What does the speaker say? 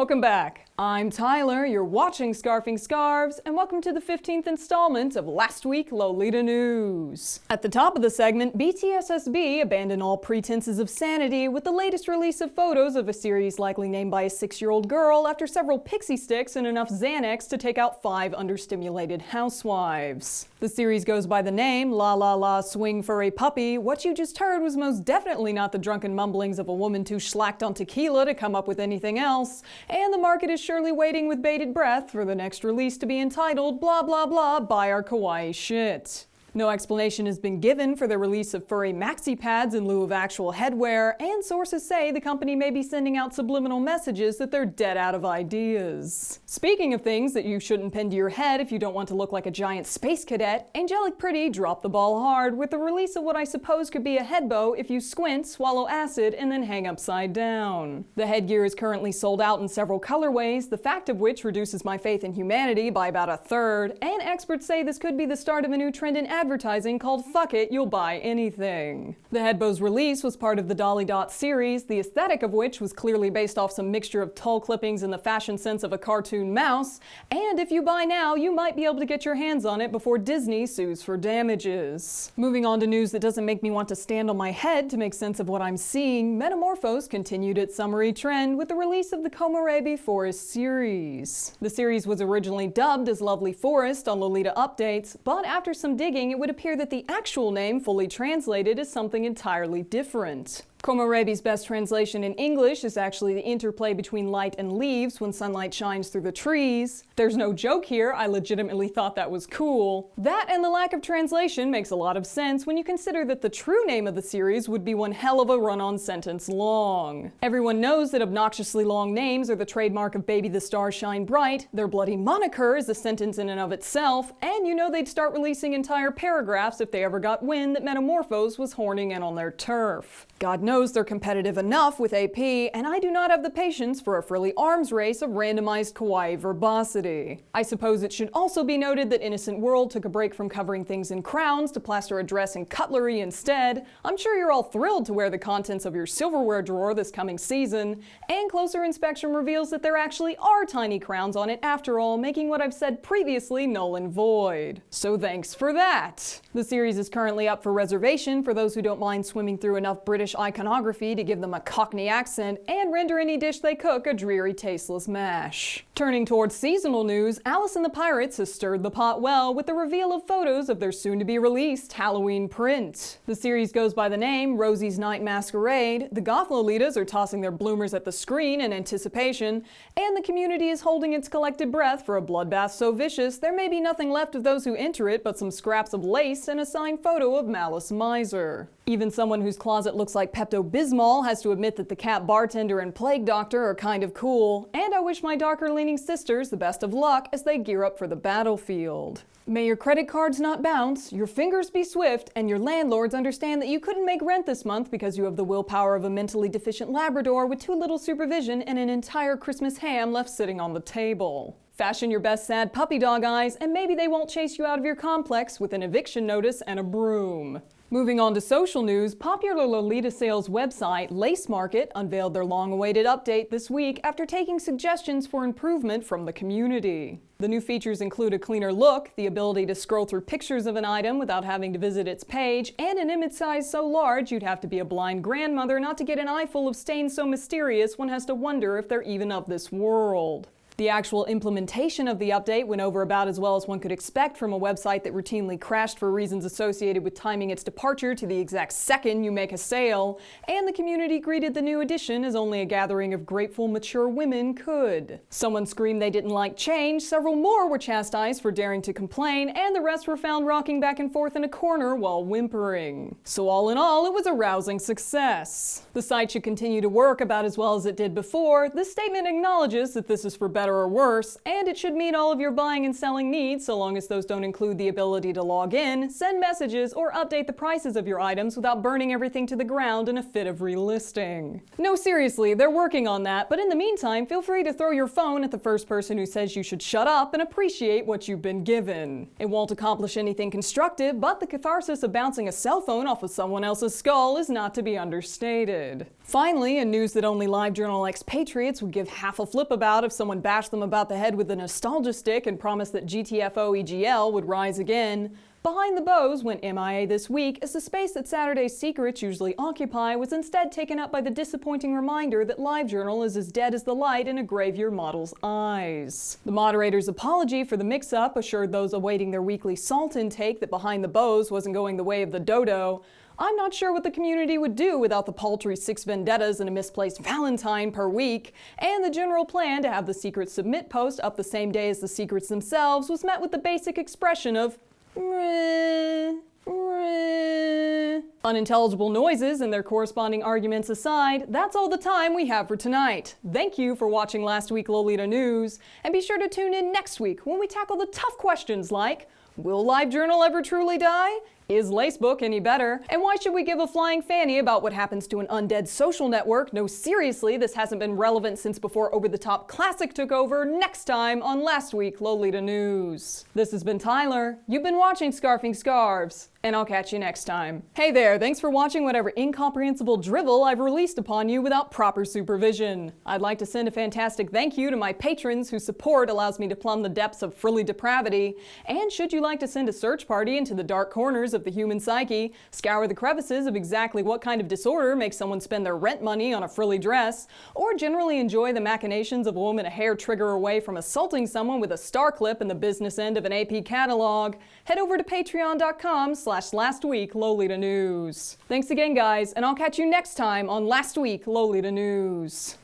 Welcome back. I'm Tyler, you're watching Scarfing Scarves, and welcome to the 15th installment of Last Week Lolita News. At the top of the segment, Btssb abandoned all pretenses of sanity with the latest release of photos of a series likely named by a 6-year-old girl after several pixie sticks and enough Xanax to take out 5 understimulated housewives. The series goes by the name La La La Swing for a Puppy. What you just heard was most definitely not the drunken mumblings of a woman too schlacked on tequila to come up with anything else, and the market is surely waiting with bated breath for the next release to be entitled Blah Blah Blah Buy Our Kawaii Shit. No explanation has been given for the release of furry maxi pads in lieu of actual headwear, and sources say the company may be sending out subliminal messages that they're dead out of ideas. Speaking of things that you shouldn't pin to your head if you don't want to look like a giant space cadet, Angelic Pretty dropped the ball hard with the release of what I suppose could be a head bow if you squint, swallow acid, and then hang upside down. The headgear is currently sold out in several colorways, the fact of which reduces my faith in humanity by about a third, and experts say this could be the start of a new trend in advertising called Fuck It, You'll Buy Anything. The headbow's release was part of the Dolly Dot series, the aesthetic of which was clearly based off some mixture of tulle clippings and the fashion sense of a cartoon mouse, and if you buy now, you might be able to get your hands on it before Disney sues for damages. Moving on to news that doesn't make me want to stand on my head to make sense of what I'm seeing, Metamorphose continued its summery trend with the release of the Komorebi Forest series. The series was originally dubbed as Lovely Forest on Lolita Updates, but after some digging, it would appear that the actual name, fully translated, is something entirely different. Komorebi's best translation in English is actually the interplay between light and leaves when sunlight shines through the trees. There's no joke here, I legitimately thought that was cool. That and the lack of translation makes a lot of sense when you consider that the true name of the series would be one hell of a run-on sentence long. Everyone knows that obnoxiously long names are the trademark of Baby the Stars Shine Bright, their bloody moniker is a sentence in and of itself, and you know they'd start releasing entire paragraphs if they ever got wind that Metamorphose was horning in on their turf. God knows they're competitive enough with AP, and I do not have the patience for a frilly arms race of randomized kawaii verbosity. I suppose it should also be noted that Innocent World took a break from covering things in crowns to plaster a dress in cutlery instead. I'm sure you're all thrilled to wear the contents of your silverware drawer this coming season, and closer inspection reveals that there actually are tiny crowns on it after all, making what I've said previously null and void. So thanks for that! The series is currently up for reservation for those who don't mind swimming through enough British iconography to give them a Cockney accent and render any dish they cook a dreary, tasteless mash. Turning towards seasonal news, Alice and the Pirates has stirred the pot well with the reveal of photos of their soon-to-be-released Halloween print. The series goes by the name Rosie's Night Masquerade, the goth Lolitas are tossing their bloomers at the screen in anticipation, and the community is holding its collected breath for a bloodbath so vicious there may be nothing left of those who enter it but some scraps of lace and a signed photo of Malice Miser. Even someone whose closet looks like Pepto-Bismol has to admit that the cat bartender and plague doctor are kind of cool, and I wish my darker-leaning sisters the best of luck as they gear up for the battlefield. May your credit cards not bounce, your fingers be swift, and your landlords understand that you couldn't make rent this month because you have the willpower of a mentally deficient Labrador with too little supervision and an entire Christmas ham left sitting on the table. Fashion your best sad puppy dog eyes, and maybe they won't chase you out of your complex with an eviction notice and a broom. Moving on to social news, popular Lolita sales website Lace Market unveiled their long-awaited update this week after taking suggestions for improvement from the community. The new features include a cleaner look, the ability to scroll through pictures of an item without having to visit its page, and an image size so large you'd have to be a blind grandmother not to get an eye full of stains so mysterious one has to wonder if they're even of this world. The actual implementation of the update went over about as well as one could expect from a website that routinely crashed for reasons associated with timing its departure to the exact second you make a sale, and the community greeted the new addition as only a gathering of grateful, mature women could. Someone screamed they didn't like change, several more were chastised for daring to complain, and the rest were found rocking back and forth in a corner while whimpering. So all in all, it was a rousing success. The site should continue to work about as well as it did before. This statement acknowledges that this is for better or worse, and it should meet all of your buying and selling needs so long as those don't include the ability to log in, send messages, or update the prices of your items without burning everything to the ground in a fit of relisting. No, seriously, they're working on that, but in the meantime, feel free to throw your phone at the first person who says you should shut up and appreciate what you've been given. It won't accomplish anything constructive, but the catharsis of bouncing a cell phone off of someone else's skull is not to be understated. Finally, in news that only LiveJournal expatriates would give half a flip about if someone bashed them about the head with a nostalgia stick and promised that GTFO EGL would rise again, Behind the Bows went MIA this week as the space that Saturday's secrets usually occupy was instead taken up by the disappointing reminder that LiveJournal is as dead as the light in a graveyard model's eyes. The moderator's apology for the mix-up assured those awaiting their weekly salt intake that Behind the Bows wasn't going the way of the dodo. I'm not sure what the community would do without the paltry 6 vendettas and a misplaced Valentine per week, and the general plan to have the secret submit post up the same day as the secrets themselves was met with the basic expression of meh, meh. Unintelligible noises and their corresponding arguments aside, that's all the time we have for tonight. Thank you for watching Last Week Lolita News, and be sure to tune in next week when we tackle the tough questions like, will LiveJournal ever truly die? Is Lacebook any better? And why should we give a flying fanny about what happens to an undead social network? No, seriously, this hasn't been relevant since before Over-the-Top Classic took over. Next time on Last Week Lolita News. This has been Tyler. You've been watching Scarfing Scarves, and I'll catch you next time. Hey there, thanks for watching whatever incomprehensible drivel I've released upon you without proper supervision. I'd like to send a fantastic thank you to my patrons whose support allows me to plumb the depths of frilly depravity. And should you like to send a search party into the dark corners of the human psyche, scour the crevices of exactly what kind of disorder makes someone spend their rent money on a frilly dress, or generally enjoy the machinations of a woman a hair trigger away from assaulting someone with a star clip in the business end of an AP catalog, head over to patreon.com/lastweeklolita news. Thanks again, guys, and I'll catch you next time on Last Week Lolita News.